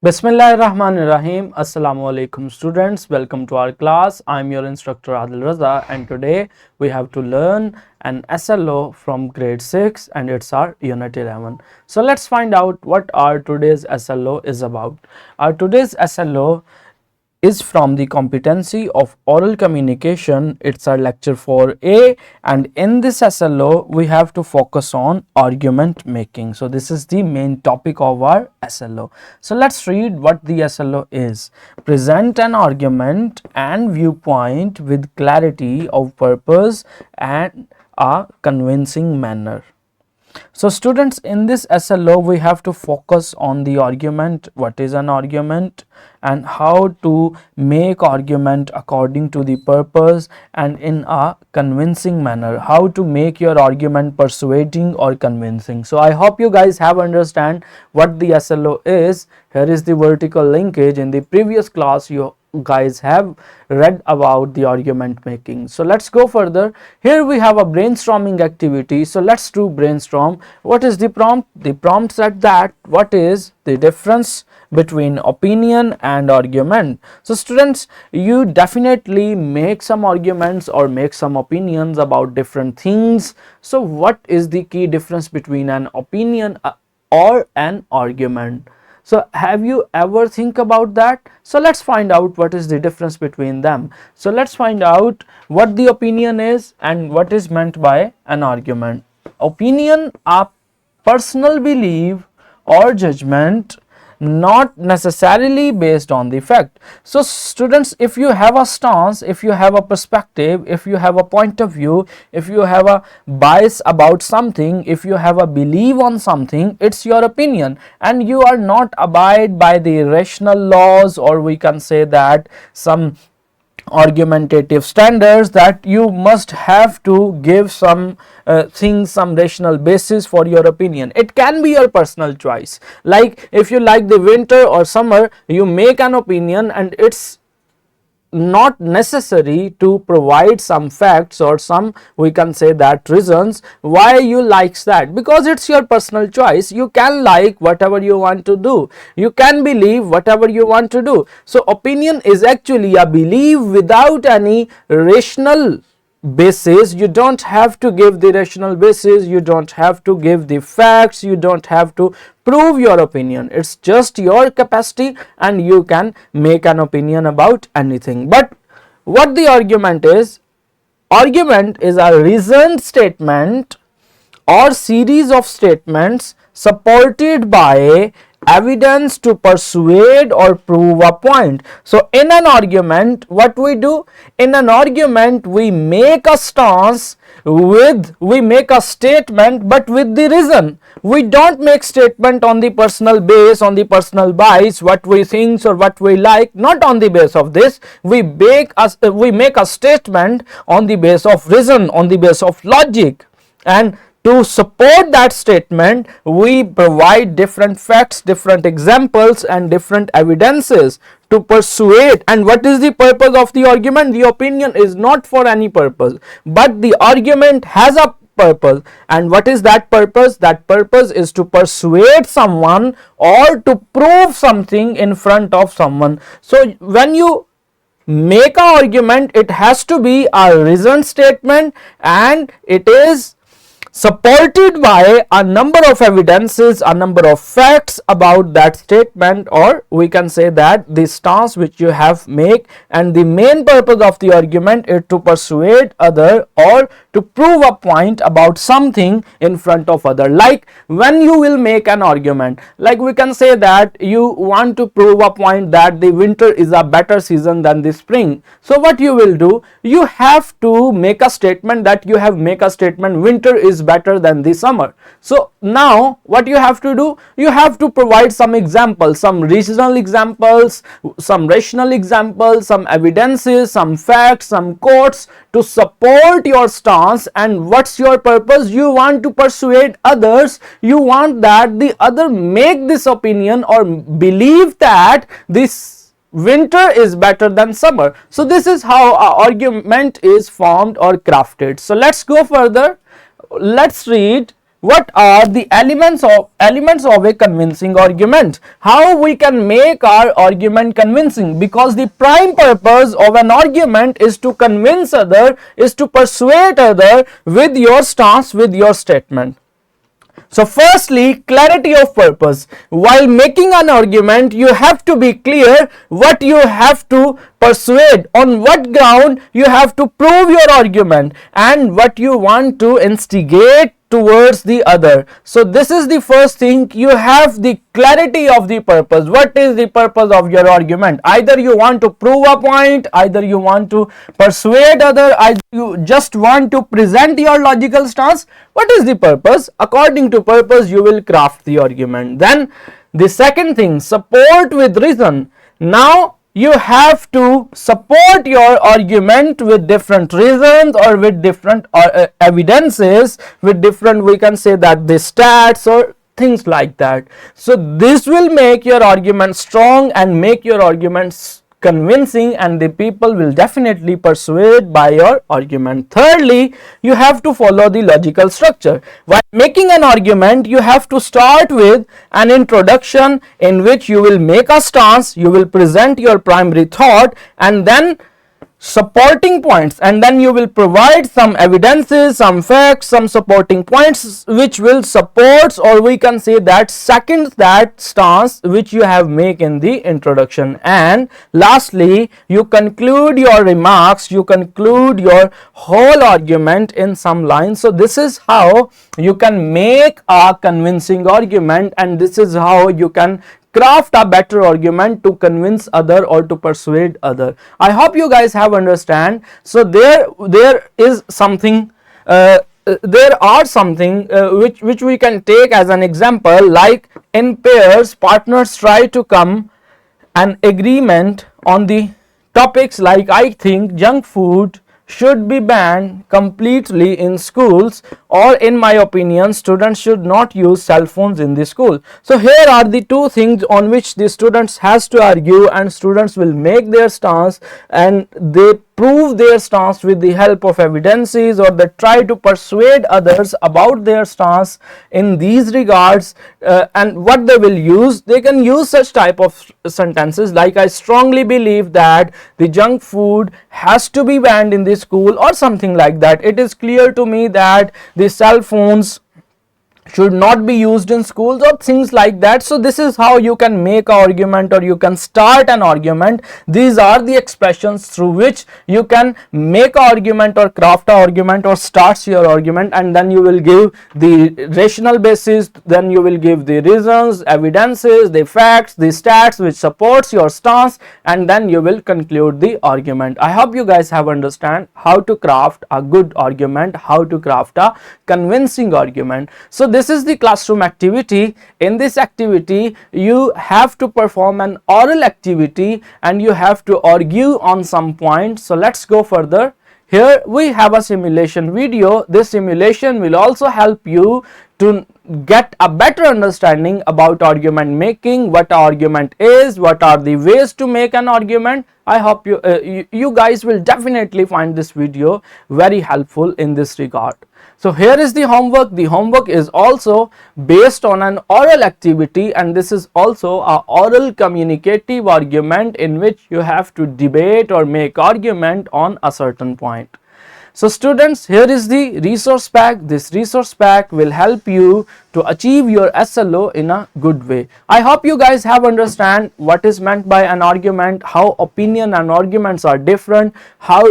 Bismillahirrahmanirrahim. Assalamu alaikum students. Welcome to our class. I'm your instructor Adil Raza and today we have to learn an SLO from grade 6 and it's our unit 11. So let's find out what our today's SLO is about. Our today's SLO is from the competency of oral communication. It's our lecture 4A and in this SLO we have to focus on argument making. So this is the main topic of our SLO. So let's read what the SLO is. Present an argument and viewpoint with clarity of purpose and a convincing manner. So students, in this SLO we have to focus on the argument, what is an argument and how to make argument according to the purpose and in a convincing manner, how to make your argument persuading or convincing. So I hope you guys have understand what the SLO is. Here is the vertical linkage. In the previous class you guys have read about the argument making. So let's go further. Here we have a brainstorming activity. So let's do brainstorm. What is the prompt? The prompt said that what is the difference between opinion and argument. So students, you definitely make some arguments or make some opinions about different things. So what is the key difference between an opinion or an argument? So have you ever think about that? So let's find out what is the difference between them. So let's find out what the opinion is and what is meant by an argument. Opinion, a personal belief or judgment, not necessarily based on the fact. So students, if you have a stance, if you have a perspective, if you have a point of view, if you have a bias about something, if you have a belief on something, it's your opinion and you are not abide by the rational laws, or we can say that some argumentative standards that you must have to give some things, some rational basis for your opinion. It can be your personal choice, like if you like the winter or summer, you make an opinion and it's not necessary to provide some facts or some, we can say that, reasons why you likes that, because it's your personal choice. You can like whatever you want to do, you can believe whatever you want to do. So opinion is actually a belief without any rational basis. You don't have to give the rational basis, you don't have to give the facts, you don't have to prove your opinion. It's just your capacity and you can make an opinion about anything. But what the argument is a reasoned statement or series of statements supported by evidence to persuade or prove a point. So in an argument, what we do? In an argument, we make a stance we make a statement but with the reason. We don't make statement on the personal base, on the personal bias, what we think or what we like. Not on the base of this. We make a statement on the base of reason, on the base of logic, and to support that statement we provide different facts, different examples and different evidences to persuade. And what is the purpose of the argument? The opinion is not for any purpose, but the argument has a purpose. And what is that purpose? That purpose is to persuade someone or to prove something in front of someone. So when you make an argument, it has to be a reasoned statement and it is supported by a number of evidences, a number of facts about that statement, or we can say that the stance which you have make. And the main purpose of the argument is to persuade other or to prove a point about something in front of other. Like when you will make an argument, like we can say that you want to prove a point that the winter is a better season than the spring. So what you will do? You have to make a statement that winter is better than the summer. So now what you have to do? You have to provide some examples, some regional examples, some rational examples, some evidences, some facts, some quotes to support your stance. And what's your purpose? You want to persuade others. You want that the other make this opinion or believe that this winter is better than summer. So this is how our argument is formed or crafted. So let's go further. Let's read what are the elements of a convincing argument, how we can make our argument convincing, because the prime purpose of an argument is to convince other, is to persuade other with your stance, with your statement. So firstly, clarity of purpose. While making an argument, you have to be clear what you have to persuade, on what ground you have to prove your argument, and what you want to instigate towards the other. So this is the first thing, you have the clarity of the purpose. What is the purpose of your argument? Either you want to prove a point, either you want to persuade other, either you just want to present your logical stance. What is the purpose? According to purpose, you will craft the argument. Then the second thing, support with reason. Now you have to support your argument with different reasons, or with different evidences, with different, we can say that the stats or things like that. So this will make your argument strong and make your arguments convincing, and the people will definitely persuade by your argument. Thirdly, you have to follow the logical structure. While making an argument, you have to start with an introduction in which you will make a stance, you will present your primary thought, and then supporting points, and then you will provide some evidences, some facts, some supporting points which will support, or we can say that second that stance which you have made in the introduction. And lastly, you conclude your remarks, you conclude your whole argument in some lines. So this is how you can make a convincing argument, and this is how you can craft a better argument to convince other or to persuade other. I hope you guys have understand. So there is something there are something which we can take as an example, like in pairs partners try to come an agreement on the topics like, I think junk food should be banned completely in schools, or in my opinion students should not use cell phones in the school. So here are the two things on which the students has to argue, and students will make their stance, and they prove their stance with the help of evidences, or they try to persuade others about their stance in these regards. And what they will use, they can use such type of sentences like, I strongly believe that the junk food has to be banned in the school, or something like that. It is clear to me that the cell phones should not be used in schools, or things like that. So this is how you can make an argument, or you can start an argument. These are the expressions through which you can make an argument, or craft an argument, or starts your argument. And then you will give the rational basis, then you will give the reasons, evidences, the facts, the stats which supports your stance, and then you will conclude the argument. I hope you guys have understand how to craft a good argument, how to craft a convincing argument. So this is the classroom activity. In this activity you have to perform an oral activity, and you have to argue on some points. So let's go further. Here we have a simulation video. This simulation will also help you to get a better understanding about argument making, what an argument is, what are the ways to make an argument. I hope you guys will definitely find this video very helpful in this regard. So here is the homework. The homework is also based on an oral activity, and this is also an oral communicative argument in which you have to debate or make argument on a certain point. So students, here is the resource pack. This resource pack will help you to achieve your SLO in a good way. I hope you guys have understand what is meant by an argument, how opinion and arguments are different,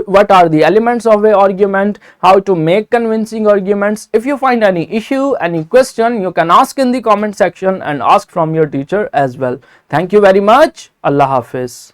what are the elements of an argument, how to make convincing arguments. If you find any issue, any question, you can ask in the comment section and ask from your teacher as well. Thank you very much. Allah Hafiz.